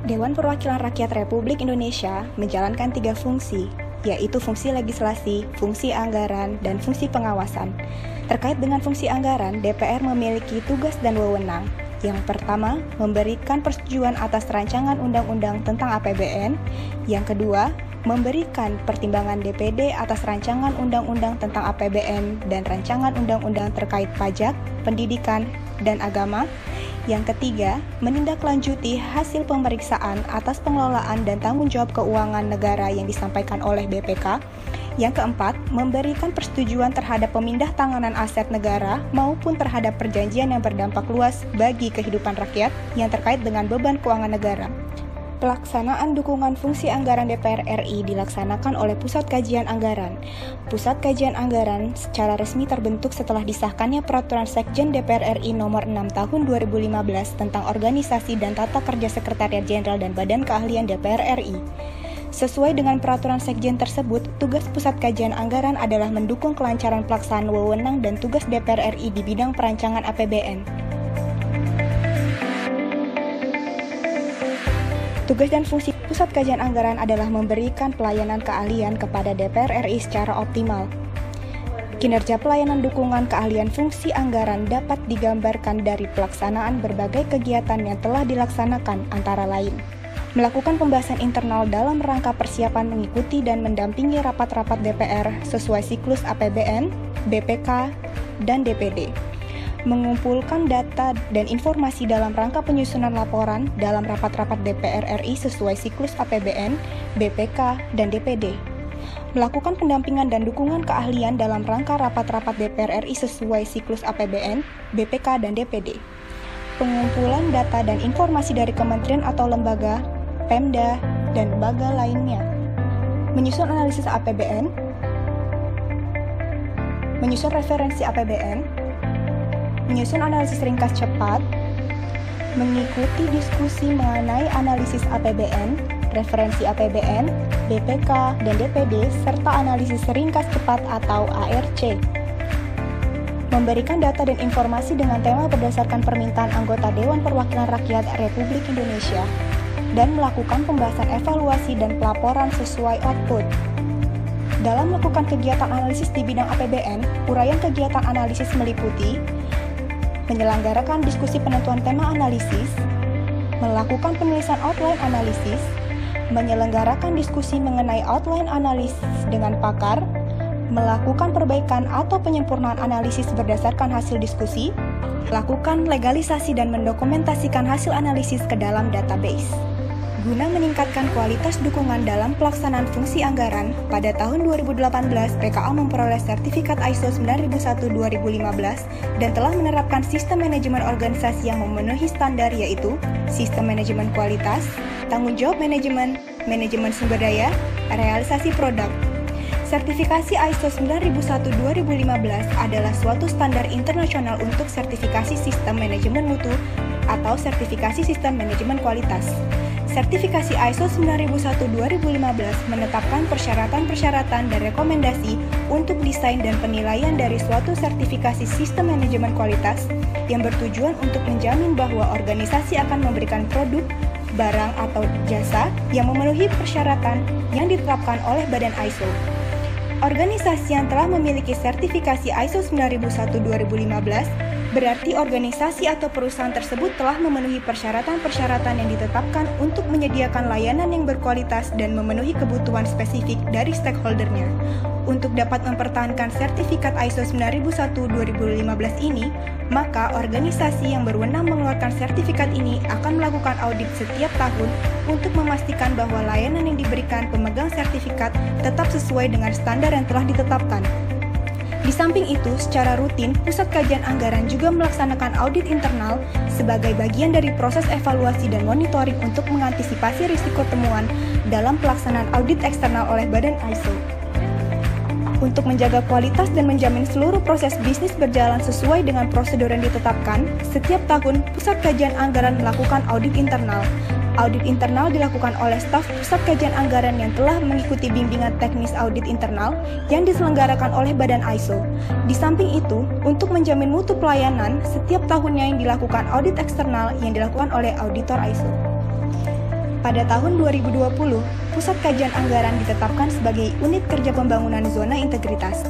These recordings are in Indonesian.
Dewan Perwakilan Rakyat Republik Indonesia menjalankan 3 fungsi, yaitu fungsi legislasi, fungsi anggaran, dan fungsi pengawasan. Terkait dengan fungsi anggaran, DPR memiliki tugas dan wewenang. Yang pertama, memberikan persetujuan atas rancangan undang-undang tentang APBN. Yang kedua, memberikan pertimbangan DPD atas rancangan undang-undang tentang APBN dan rancangan undang-undang terkait pajak, pendidikan, dan agama. Yang ketiga, menindaklanjuti hasil pemeriksaan atas pengelolaan dan tanggung jawab keuangan negara yang disampaikan oleh BPK. Yang keempat, memberikan persetujuan terhadap pemindah tanganan aset negara maupun terhadap perjanjian yang berdampak luas bagi kehidupan rakyat yang terkait dengan beban keuangan negara. Pelaksanaan dukungan fungsi anggaran DPR RI dilaksanakan oleh Pusat Kajian Anggaran. Pusat Kajian Anggaran secara resmi terbentuk setelah disahkannya Peraturan Sekjen DPR RI Nomor 6 Tahun 2015 tentang Organisasi dan Tata Kerja Sekretariat Jenderal dan Badan Keahlian DPR RI. Sesuai dengan peraturan Sekjen tersebut, tugas Pusat Kajian Anggaran adalah mendukung kelancaran pelaksanaan wewenang dan tugas DPR RI di bidang perancangan APBN. Tugas dan fungsi Pusat Kajian Anggaran adalah memberikan pelayanan keahlian kepada DPR RI secara optimal. Kinerja pelayanan dukungan keahlian fungsi anggaran dapat digambarkan dari pelaksanaan berbagai kegiatan yang telah dilaksanakan, antara lain melakukan pembahasan internal dalam rangka persiapan mengikuti dan mendampingi rapat-rapat DPR sesuai siklus APBN, BPK, dan DPD. Mengumpulkan data dan informasi dalam rangka penyusunan laporan dalam rapat-rapat DPR RI sesuai siklus APBN, BPK, dan DPD. Melakukan pendampingan dan dukungan keahlian dalam rangka rapat-rapat DPR RI sesuai siklus APBN, BPK, dan DPD. Pengumpulan data dan informasi dari kementerian atau lembaga, Pemda, dan lembaga lainnya. Menyusun analisis APBN, menyusun referensi APBN, menyusun analisis ringkas cepat, mengikuti diskusi mengenai analisis APBN, referensi APBN, BPK, dan DPD, serta analisis ringkas cepat atau ARC. Memberikan data dan informasi dengan tema berdasarkan permintaan anggota Dewan Perwakilan Rakyat Republik Indonesia, dan melakukan pembahasan evaluasi dan pelaporan sesuai output. Dalam melakukan kegiatan analisis di bidang APBN, uraian kegiatan analisis meliputi menyelenggarakan diskusi penentuan tema analisis, melakukan penulisan outline analisis, menyelenggarakan diskusi mengenai outline analisis dengan pakar, melakukan perbaikan atau penyempurnaan analisis berdasarkan hasil diskusi, melakukan legalisasi dan mendokumentasikan hasil analisis ke dalam database. Guna meningkatkan kualitas dukungan dalam pelaksanaan fungsi anggaran, pada tahun 2018 PKA memperoleh sertifikat ISO 9001:2015 dan telah menerapkan sistem manajemen organisasi yang memenuhi standar, yaitu sistem manajemen kualitas, tanggung jawab manajemen, manajemen sumber daya, realisasi produk. Sertifikasi ISO 9001:2015 adalah suatu standar internasional untuk sertifikasi sistem manajemen mutu atau sertifikasi sistem manajemen kualitas. Sertifikasi ISO 9001:2015 menetapkan persyaratan-persyaratan dan rekomendasi untuk desain dan penilaian dari suatu sertifikasi sistem manajemen kualitas yang bertujuan untuk menjamin bahwa organisasi akan memberikan produk, barang, atau jasa yang memenuhi persyaratan yang ditetapkan oleh Badan ISO. Organisasi yang telah memiliki sertifikasi ISO 9001:2015 berarti organisasi atau perusahaan tersebut telah memenuhi persyaratan-persyaratan yang ditetapkan untuk menyediakan layanan yang berkualitas dan memenuhi kebutuhan spesifik dari stakeholdernya. Untuk dapat mempertahankan sertifikat ISO 9001:2015 ini, maka organisasi yang berwenang mengeluarkan sertifikat ini akan melakukan audit setiap tahun untuk memastikan bahwa layanan yang diberikan pemegang sertifikat tetap sesuai dengan standar yang telah ditetapkan. Di samping itu, secara rutin, Pusat Kajian Anggaran juga melaksanakan audit internal sebagai bagian dari proses evaluasi dan monitoring untuk mengantisipasi risiko temuan dalam pelaksanaan audit eksternal oleh Badan ISO. Untuk menjaga kualitas dan menjamin seluruh proses bisnis berjalan sesuai dengan prosedur yang ditetapkan, setiap tahun Pusat Kajian Anggaran melakukan audit internal. Audit internal dilakukan oleh staf Pusat Kajian Anggaran yang telah mengikuti bimbingan teknis audit internal yang diselenggarakan oleh Badan ISO. Di samping itu, untuk menjamin mutu pelayanan, setiap tahunnya yang dilakukan audit eksternal yang dilakukan oleh auditor ISO. Pada tahun 2020, Pusat Kajian Anggaran ditetapkan sebagai unit kerja pembangunan zona integritas.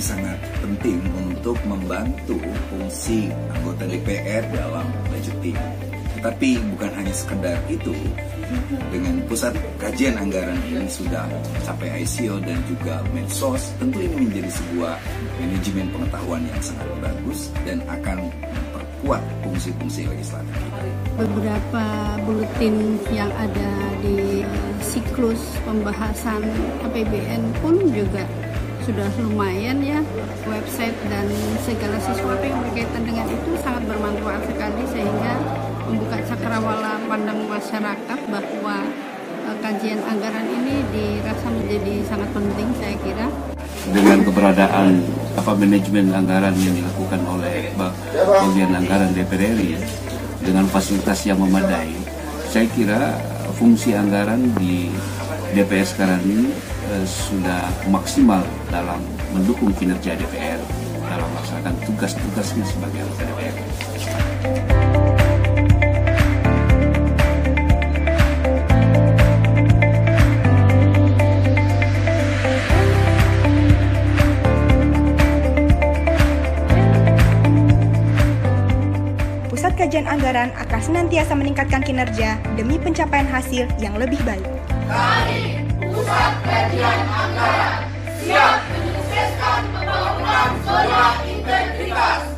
Sangat penting untuk membantu fungsi anggota DPR dalam budgeting. Tetapi bukan hanya sekedar itu, dengan pusat kajian anggaran ini sudah sampai ICO dan juga Medsos, tentu ini menjadi sebuah manajemen pengetahuan yang sangat bagus dan akan memperkuat fungsi-fungsi legislatif kita. Beberapa buletin yang ada di siklus pembahasan APBN pun juga sudah lumayan ya, website dan segala sesuatu yang berkaitan dengan itu sangat bermanfaat sekali, sehingga membuka cakrawala pandang masyarakat bahwa kajian anggaran ini dirasa menjadi sangat penting, saya kira. Dengan keberadaan manajemen anggaran yang dilakukan oleh bagian anggaran DPR RI dengan fasilitas yang memadai, saya kira fungsi anggaran di DPR sekarang ini sudah maksimal dalam mendukung kinerja DPR dalam melaksanakan tugas-tugasnya sebagai anggota DPR. Pusat Kajian Anggaran akan senantiasa meningkatkan kinerja demi pencapaian hasil yang lebih baik. Kami, Pusat Kajian Anggaran, siap menyukseskan pembangunan zona integritas.